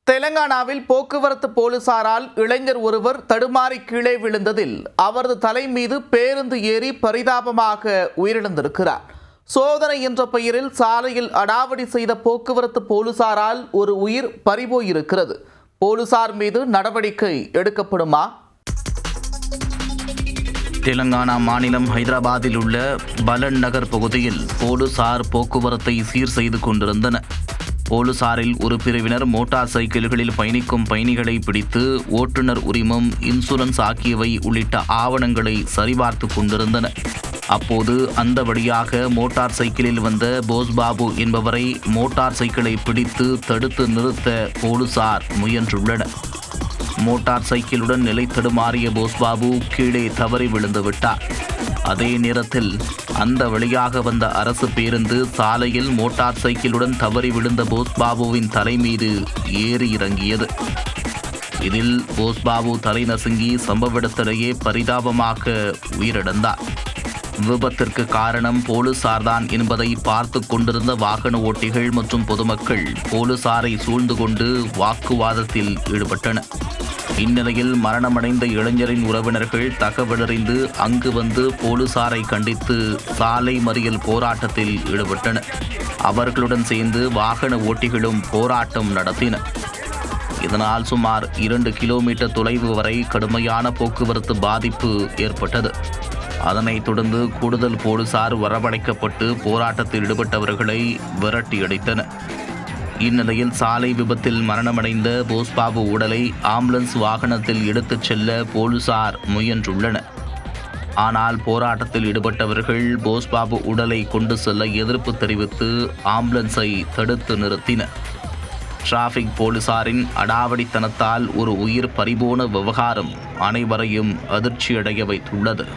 தெலங்கானாவில் போக்குவரத்து போலீசாரால் இளைஞர் ஒருவர் தடுமாறி கீழே விழுந்ததில் அவரது தலை மீது பேருந்து ஏறி பரிதாபமாக உயிரிழந்திருக்கிறார். சோதனை என்ற பெயரில் சாலையில் அடாவடி செய்த போக்குவரத்து போலீசாரால் ஒரு உயிர் பறிபோயிருக்கிறது. போலீசார் மீது நடவடிக்கை எடுக்கப்படுமா? தெலங்கானா மாநிலம் ஹைதராபாத்தில் உள்ள பலன் நகர் பகுதியில் போலீசார் போக்குவரத்தை சீர் செய்து கொண்டிருந்தனர். போலீசாரில் ஒரு பிரிவினர் மோட்டார் சைக்கிள்களில் பயணிக்கும் பயணிகளை பிடித்து ஓட்டுநர் உரிமம், இன்சூரன்ஸ் ஆகியவை உள்ளிட்ட ஆவணங்களை சரிபார்த்து கொண்டிருந்தனர். அப்போது அந்த வழியாக மோட்டார் சைக்கிளில் வந்த போஸ்பாபு என்பவரை மோட்டார் சைக்கிளை பிடித்து தடுத்து நிறுத்த போலீசார் முயன்றுள்ளனர். மோட்டார் சைக்கிளுடன் நிலை தடுமாறிய போஸ்பாபு கீழே தவறி விழுந்து விட்டார். அதே நேரத்தில் அந்த வழியாக வந்த அரசு பேருந்து சாலையில் மோட்டார் சைக்கிளுடன் தவறி விழுந்த போஸ்பாபுவின் தலை மீது ஏறி இறங்கியது. இதில் போஸ்பாபு தலை நசுங்கி சம்பவ இடத்திலேயே பரிதாபமாக உயிரிழந்தார். விபத்திற்கு காரணம் போலீசார்தான் என்பதை பார்த்து கொண்டிருந்த வாகன ஓட்டிகள் மற்றும் பொதுமக்கள் போலீசாரை சூழ்ந்து கொண்டு வாக்குவாதத்தில் ஈடுபட்டனர். இந்நிலையில் மரணமடைந்த இளைஞரின் உறவினர்கள் தகவலறிந்து அங்கு வந்து போலீசாரை கண்டித்து சாலை மறியல் போராட்டத்தில் ஈடுபட்டனர். அவர்களுடன் சேர்ந்து வாகன ஓட்டிகளும் போராட்டம் நடத்தினர். இதனால் சுமார் 2 கிலோமீட்டர் தொலைவு வரை கடுமையான போக்குவரத்து பாதிப்பு ஏற்பட்டது. அதனைத் தொடர்ந்து கூடுதல் போலீசார் வரவழைக்கப்பட்டு போராட்டத்தில் ஈடுபட்டவர்களை விரட்டியடித்தனர். இந்நிலையில் சாலை விபத்தில் மரணமடைந்த போஸ்பாபு உடலை ஆம்புலன்ஸ் வாகனத்தில் எடுத்துச் செல்ல போலீசார் முயன்றுள்ளனர். ஆனால் போராட்டத்தில் ஈடுபட்டவர்கள் போஸ்பாபு உடலை கொண்டு செல்ல எதிர்ப்பு தெரிவித்து ஆம்புலன்ஸை தடுத்து நிறுத்தினர். டிராஃபிக் போலீசாரின் அடாவடித்தனத்தால் ஒரு உயிர் பறிபோன விவகாரம் அனைவரையும் அதிர்ச்சியடைய வைத்துள்ளது.